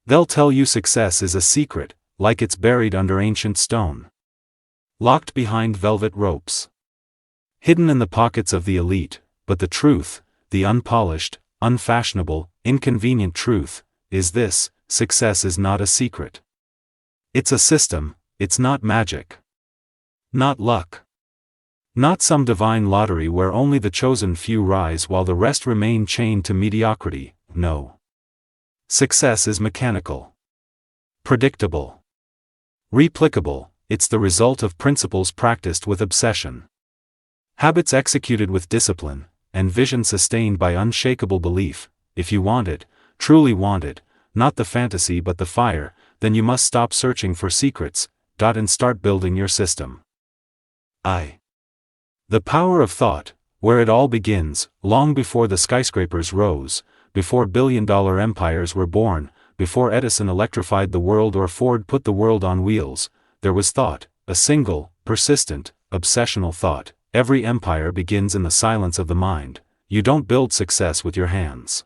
They'll tell you success is a secret, like it's buried under ancient stone. Locked behind velvet ropes. Hidden in the pockets of the elite, but the truth, the unpolished, unfashionable, inconvenient truth, is this: success is not a secret. It's a system, it's not magic. Not luck. Not some divine lottery where only the chosen few rise while the rest remain chained to mediocrity, no. Success is mechanical. Predictable. Replicable, it's the result of principles practiced with obsession. Habits executed with discipline, and vision sustained by unshakable belief. If you want it, truly want it, not the fantasy but the fire, then you must stop searching for secrets, and start building your system. The power of thought, where it all begins, long before the skyscrapers rose, before billion-dollar empires were born, before Edison electrified the world or Ford put the world on wheels, there was thought, a single, persistent, obsessional thought. Every empire begins in the silence of the mind. You don't build success with your hands.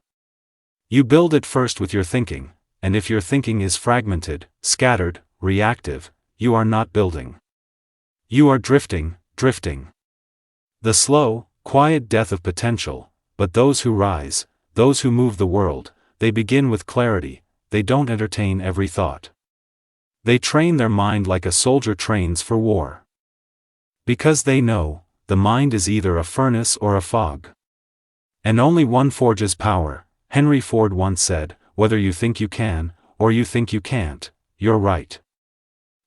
You build it first with your thinking, and if your thinking is fragmented, scattered, reactive, you are not building. You are drifting. The slow, quiet death of potential, but those who rise, those who move the world, they begin with clarity, they don't entertain every thought. They train their mind like a soldier trains for war. Because they know, the mind is either a furnace or a fog. And only one forges power. Henry Ford once said, whether you think you can, or you think you can't, you're right.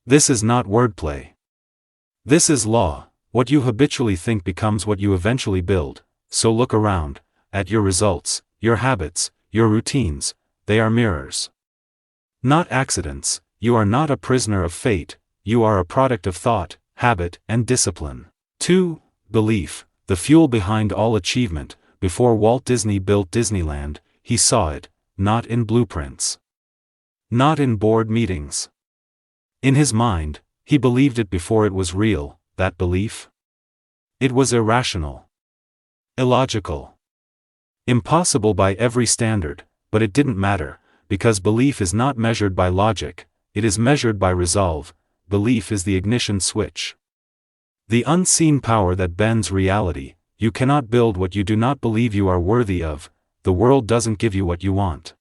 This is not wordplay. This is law. What you habitually think becomes what you eventually build, so look around, at your results, your habits, your routines, they are mirrors. Not accidents. You are not a prisoner of fate, you are a product of thought, habit, and discipline. 2. Belief, the fuel behind all achievement. Before Walt Disney built Disneyland, he saw it, not in blueprints. Not in board meetings. In his mind, he believed it before it was real. That belief? It was irrational. Illogical. Impossible by every standard, but it didn't matter, because belief is not measured by logic, it is measured by resolve. Belief is the ignition switch. The unseen power that bends reality. You cannot build what you do not believe you are worthy of. The world doesn't give you what you want.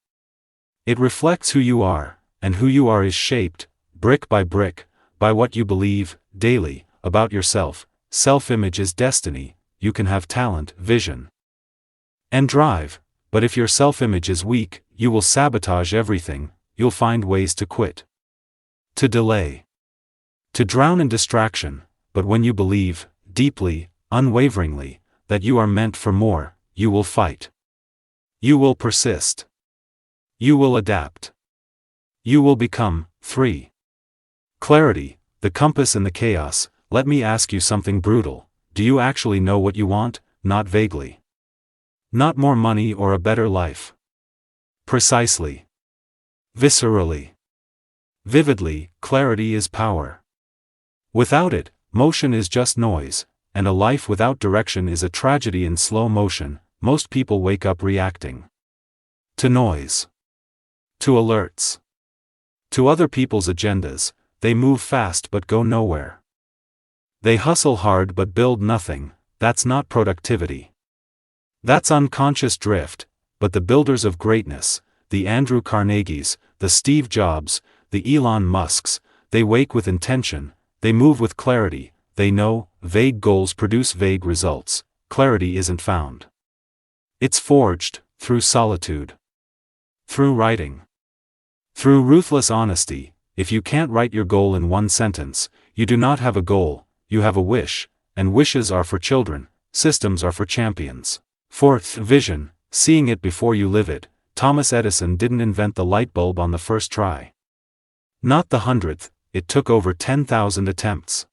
It reflects who you are, and who you are is shaped, brick, by what you believe, daily, about yourself. Self-image is destiny. You can have talent, vision, and drive, but if your self-image is weak, you will sabotage everything. You'll find ways to quit, to delay, to drown in distraction. But when you believe, deeply, unwaveringly, that you are meant for more, you will fight. You will persist. You will adapt. You will become. 3. Clarity, the compass in the chaos. Let me ask you something brutal. Do you actually know what you want? Not vaguely. Not more money or a better life. Precisely. Viscerally. Vividly. Clarity is power. Without it, motion is just noise, and a life without direction is a tragedy in slow motion. Most people wake up reacting to noise, to alerts, to other people's agendas. They move fast but go nowhere. They hustle hard but build nothing. That's not productivity. That's unconscious drift. But the builders of greatness, the Andrew Carnegies, the Steve Jobs, the Elon Musks, they wake with intention, they move with clarity. They know, vague goals produce vague results. Clarity isn't found. It's forged, through solitude. Through writing. Through ruthless honesty. If you can't write your goal in one sentence, you do not have a goal, you have a wish, and wishes are for children, systems are for champions. 4th, vision, seeing it before you live it. Thomas Edison didn't invent the light bulb on the first try. Not the 100th, it took over 10,000 attempts.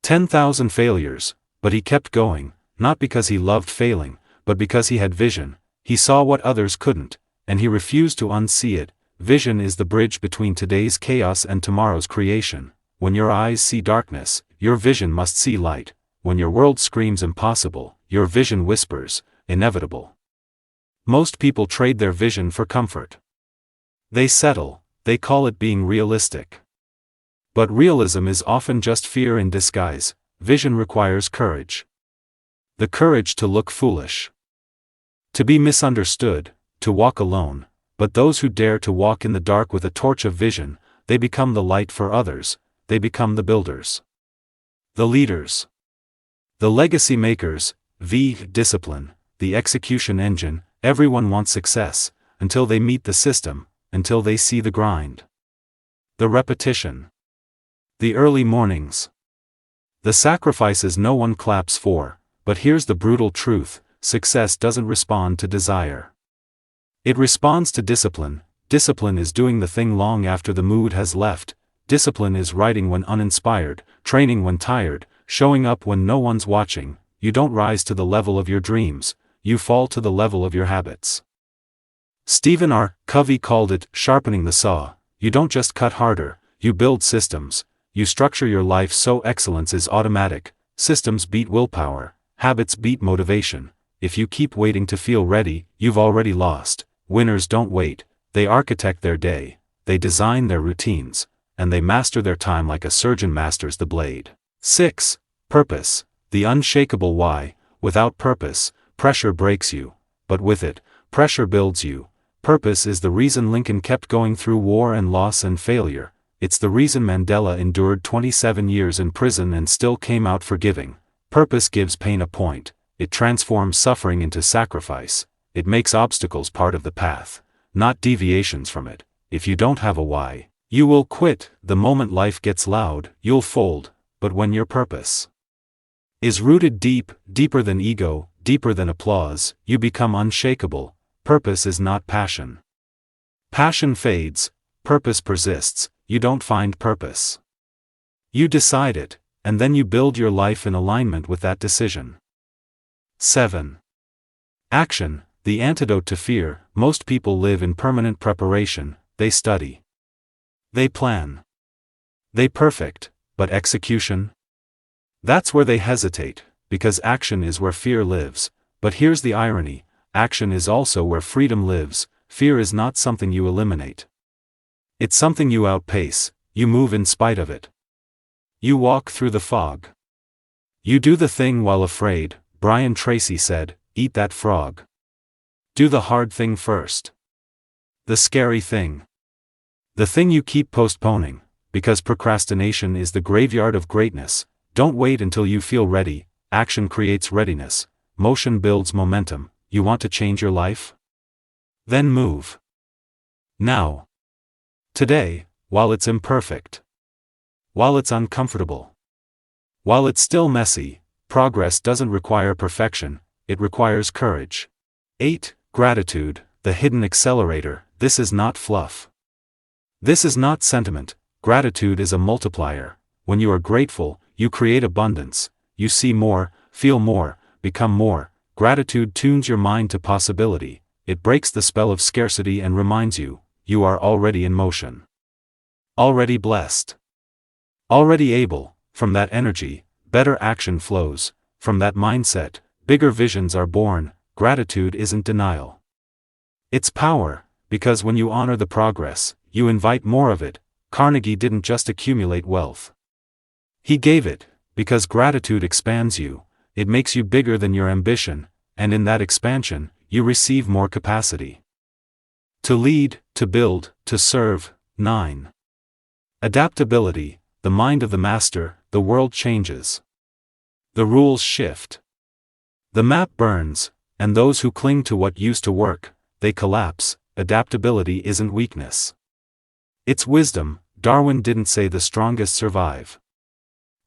10,000 failures, but he kept going, not because he loved failing, but because he had vision. He saw what others couldn't, and he refused to unsee it. Vision is the bridge between today's chaos and tomorrow's creation. When your eyes see darkness, your vision must see light. When your world screams impossible, your vision whispers, inevitable. Most people trade their vision for comfort. They settle, they call it being realistic. But realism is often just fear in disguise. Vision requires courage. The courage to look foolish. To be misunderstood, to walk alone, but those who dare to walk in the dark with a torch of vision, they become the light for others, they become the builders. The leaders. The legacy makers, discipline, the execution engine. Everyone wants success, until they meet the system, until they see the grind. The repetition. The early mornings. The sacrifices no one claps for, but here's the brutal truth: success doesn't respond to desire. It responds to discipline. Discipline is doing the thing long after the mood has left. Discipline is writing when uninspired, training when tired, showing up when no one's watching. You don't rise to the level of your dreams, you fall to the level of your habits. Stephen R. Covey called it sharpening the saw. You don't just cut harder, you build systems. You structure your life so excellence is automatic. Systems beat willpower, habits beat motivation. If you keep waiting to feel ready, you've already lost. Winners don't wait, they architect their day, they design their routines, and they master their time like a surgeon masters the blade. 6. Purpose. The unshakable why. Without purpose, pressure breaks you, but with it, pressure builds you. Purpose is the reason Lincoln kept going through war and loss and failure. It's the reason Mandela endured 27 years in prison and still came out forgiving. Purpose gives pain a point. It transforms suffering into sacrifice. It makes obstacles part of the path, not deviations from it. If you don't have a why, you will quit. The moment life gets loud, you'll fold. But when your purpose is rooted deep, deeper than ego, deeper than applause, you become unshakable. Purpose is not passion. Passion fades, purpose persists. You don't find purpose. You decide it, and then you build your life in alignment with that decision. 7. Action. The antidote to fear. Most people live in permanent preparation. They study. They plan. They perfect, but execution? That's where they hesitate, because action is where fear lives. But here's the irony: action is also where freedom lives. Fear is not something you eliminate. It's something you outpace. You move in spite of it. You walk through the fog. You do the thing while afraid. Brian Tracy said, "Eat that frog." Do the hard thing first. The scary thing. The thing you keep postponing, because procrastination is the graveyard of greatness. Don't wait until you feel ready. Action creates readiness. Motion builds momentum. You want to change your life? Then move. Now. Today, while it's imperfect. While it's uncomfortable. While it's still messy. Progress doesn't require perfection, it requires courage. 8. Gratitude, the hidden accelerator. This is not fluff. This is not sentiment. Gratitude is a multiplier. When you are grateful, you create abundance. You see more, feel more, become more. Gratitude tunes your mind to possibility. It breaks the spell of scarcity and reminds you, you are already in motion. Already blessed. Already able. From that energy, better action flows. From that mindset, bigger visions are born. Gratitude isn't denial. It's power, because when you honor the progress, you invite more of it. Carnegie didn't just accumulate wealth. He gave it, because gratitude expands you. It makes you bigger than your ambition, and in that expansion, you receive more capacity. To lead, to build, to serve. 9. Adaptability, the mind of the master. The world changes. The rules shift. The map burns, and those who cling to what used to work, they collapse. Adaptability isn't weakness. It's wisdom. Darwin didn't say the strongest survive.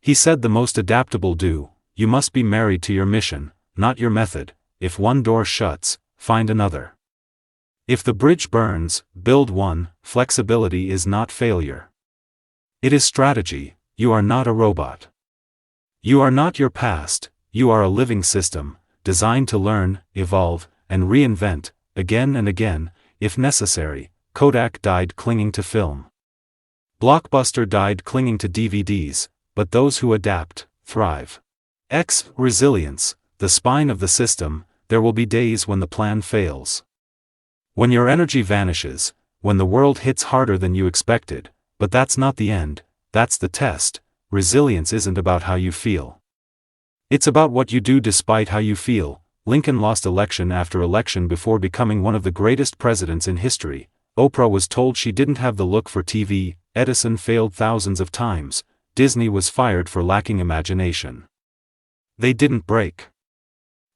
He said the most adaptable do. You must be married to your mission, not your method. If one door shuts, find another. If the bridge burns, build one. Flexibility is not failure. It is strategy. You are not a robot. You are not your past. You are a living system, designed to learn, evolve, and reinvent, again and again, if necessary. Kodak died clinging to film. Blockbuster died clinging to DVDs, but those who adapt, thrive. Resilience, the spine of the system. There will be days when the plan fails. When your energy vanishes, when the world hits harder than you expected, but that's not the end, that's the test. Resilience isn't about how you feel. It's about what you do despite how you feel. Lincoln lost election after election before becoming one of the greatest presidents in history. Oprah was told she didn't have the look for TV, Edison failed thousands of times, Disney was fired for lacking imagination. They didn't break.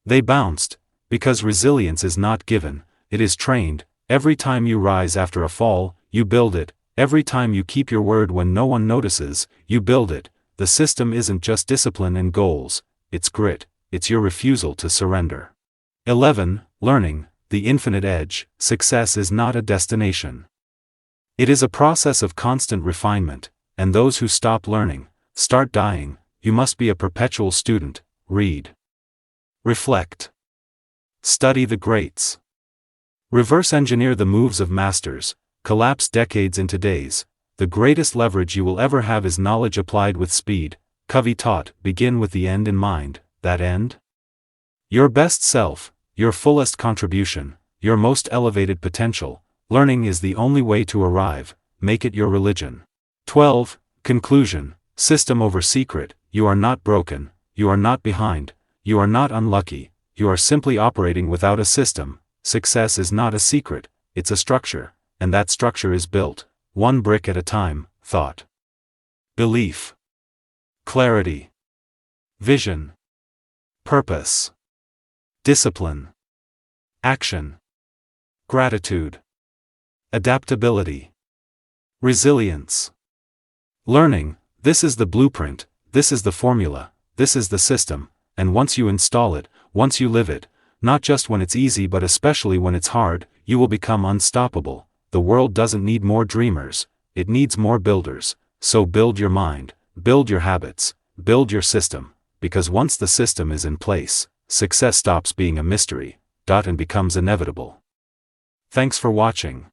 They bounced, because resilience is not given, it is trained. Every time you rise after a fall, you build it. Every time you keep your word when no one notices, you build it. The system isn't just discipline and goals, it's grit, it's your refusal to surrender. 11. Learning, the infinite edge. Success is not a destination. It is a process of constant refinement, and those who stop learning, start dying. You must be a perpetual student. Read. Reflect. Study the greats. Reverse engineer the moves of masters, collapse decades into days. The greatest leverage you will ever have is knowledge applied with speed. Covey taught, begin with the end in mind. That end? Your best self, your fullest contribution, your most elevated potential. Learning is the only way to arrive, make it your religion. 12. Conclusion, system over secret. You are not broken, you are not behind, you are not unlucky, you are simply operating without a system. Success is not a secret, it's a structure, and that structure is built, one brick at a time. Thought. Belief. Clarity. Vision. Purpose. Discipline. Action. Gratitude. Adaptability. Resilience. Learning, this is the blueprint, this is the formula, this is the system, and once you install it, once you live it, not just when it's easy but especially when it's hard, you will become unstoppable. The world doesn't need more dreamers, it needs more builders. So build your mind, build your habits, build your system, because once the system is in place, success stops being a mystery, and becomes inevitable. Thanks for watching.